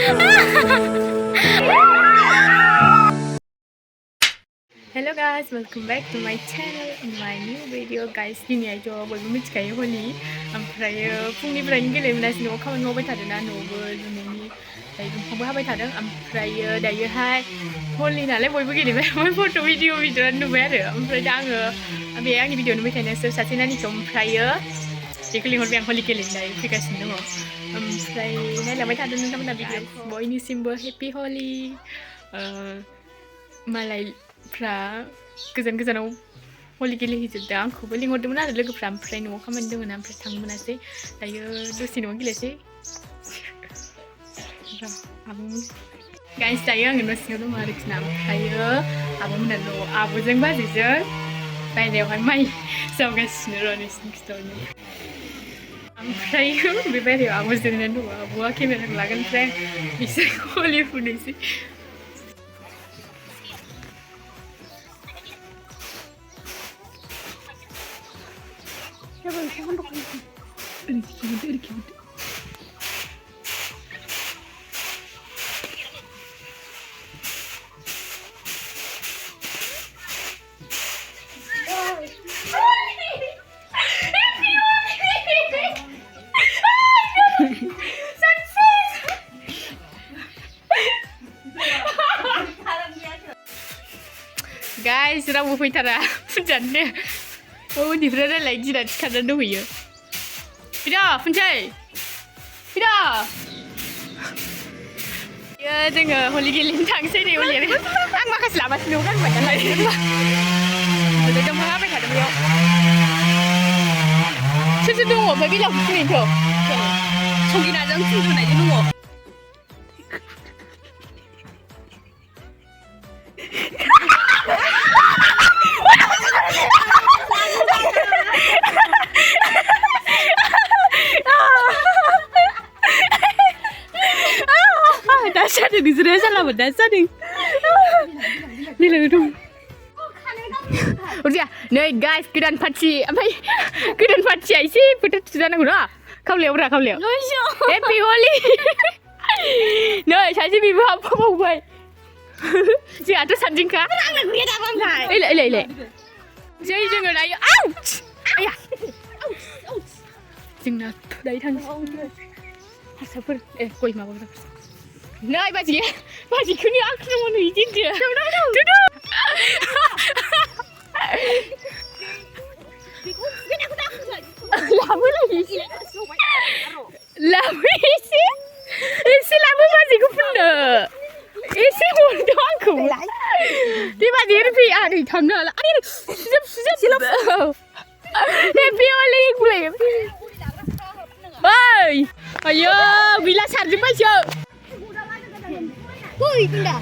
Hello guys, welcome back to my channel in my new video guys. Dini ayo bयबो मिथिखायो Holi ओमफ्राय फुंनिफ्रायनो गेलेगासिनो न'आव खामानि मावबाय थादोंना न'आवबो जोंनि दायो दंफांबो हाबाय थादों ओमफ्राय दायोहाय Holi नालाय बयबो गेलेबाय ओमफ्राय फट' भिडिअ नुबाय आरो ओमफ्राय दा आङो बे आंनि भिडिअ नुबाय थानाय सोर सासे नानिखौ ओमफ्रायो बेखौ लिंहरबाय आं Holi गेलेनाय फैगासिनो दङ ओमफ्राय नायलांबाय थादों नोंथांमोना भिडिअखौ बयनिसिमबो हेपि Holi मालायफ्रा गोजान गोजानाव Holi गेलेहैजोबदों आंखौबो लिंहरदोंमोन आरो लोगोफ्रा ओमफ्राय न'आव खामानि दङ ना ओमफ्राय थांनो मोनासै दायो दसे न'आव गेलेसै गाइस दायो आङो न' सिङाव दङ आरोखि ना ओमफ्रायो आब'मोना न'आव आब'जों बाजैजों बायहेरायावहाय माइ जावगासिनो र' नोंसिनि खिथावनो ओमफ्रायो बे बायहेरायाव आब' जिरायनानै दङ आब'आ केमेरा लागोन ओमफ्राय बिसोर Holi फुनोसै Guys, rabu fैथारा फुनजानो उन्दैफ्रा रायलाय गिनानै सिखारनानै दंहैयो Bodo, फुनसै Bodo जोङो Holi गेलेनो थांसै नै Holi आं माखासे लाबासिनो गानबाय नालाय ओमफ्राय दंफां हाबाय थादों बेयाव सोर सोर दङ ओमफ्राय बेलाव फुनैथ' संगिनाजों फुनजुनायजों दङ Dasarin Israel salah dasarin. Nila itu. Udah, nih guys, kedan party, apa? Kedan party aja, putar sudah nak guna. Kau lihat berapa kau lihat? Happy Holi. Nih, saya bibu apa mau buat? Si atas anjing kah? Ile. Jadi jangan ayo, ouch! Ayah. Jangan dari tang. Sabar, kau ima apa? Nay baji kuni akhirnya mau nujin dia. Tudu. Labu lagi. Labu isi. Isi labu baji ku pun. Isi muda aku. Di baji ini ada tangga lah. Ani sejak silap. Happy Holi gue. Bye. Ayo, bila sarjun aja. Woi, pindah.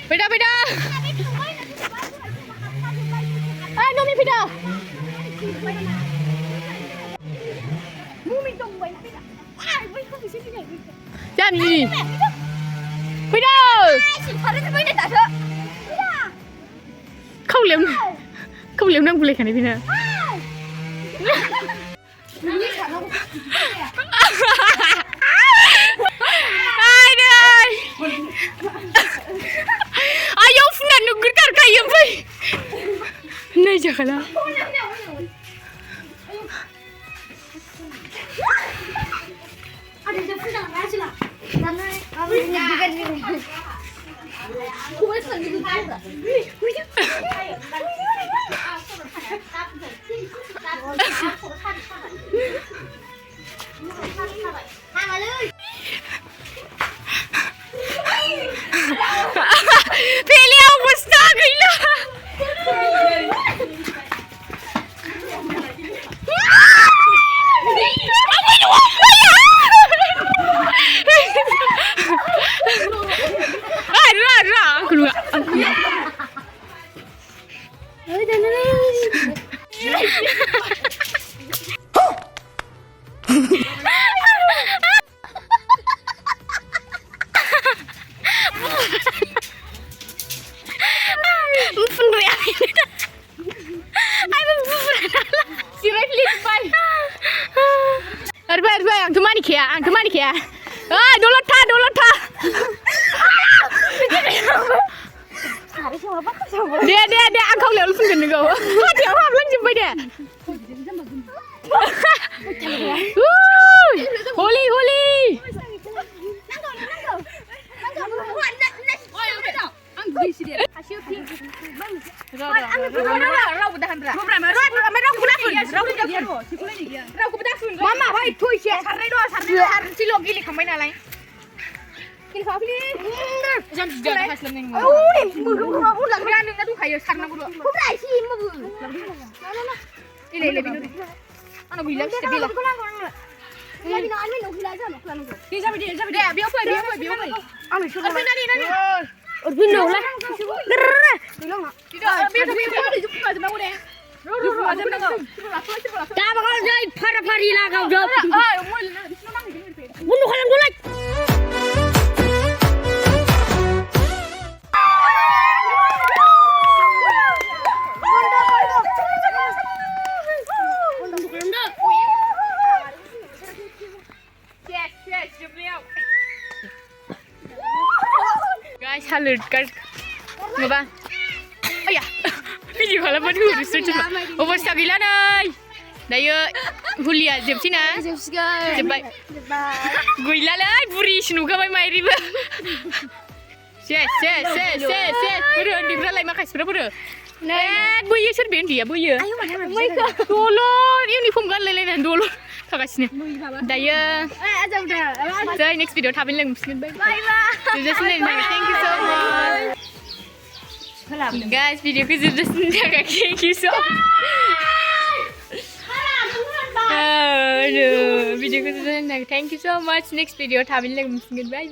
Pindah. Ah, Nomi pindah. Jangan ni. Pindah. Kau liam nang boleh kan ni pindah. Ayo funa nugur kar kayo boy. Nay jakala. Ada funa aja lah. Pilih aku star gila. एरबाय आंथ' मानिखाया ओइ दलद था दे आं खावलायावल' फुनगोन नोंखौ हाथायाव हाबलांजोब्बाय दे हलि गेलेखांबाय नालाय नोंना दंखायो सारनांगौ आंनाव गैला फारि लागावजोब बन्द' खालामदोलाय guys halut kan ngapa ayah video खालामबानो होरसो अबस्था गैला नै दायो हलिया जोबसै ना जोबबाय गैलालै बुरिसो नुखाबाय माइरिबो सेस बोरो उन्दैफ्रालाय माखासेफ्रा बोरो बोयो सोर बे उन्दैया बोयो दलर इउनिफर्म गानलायलायनानै दलर थागासिनो दायो जै नेक्स्ट भिडिअ थाबैनो लोगो मोनफिनगोन बाय जोबजासिम नायनो थाखाय थेंक इउ स' माच गाइस भिडिअखौ जोबजासिम थाखाय थेंक इउ स' भिडिअखौ जोबजासिम थाखाय थेंक इउ स' माच नेक्स्ट भिडिअ थाबैनो लोगो मोनफिनगोन बाय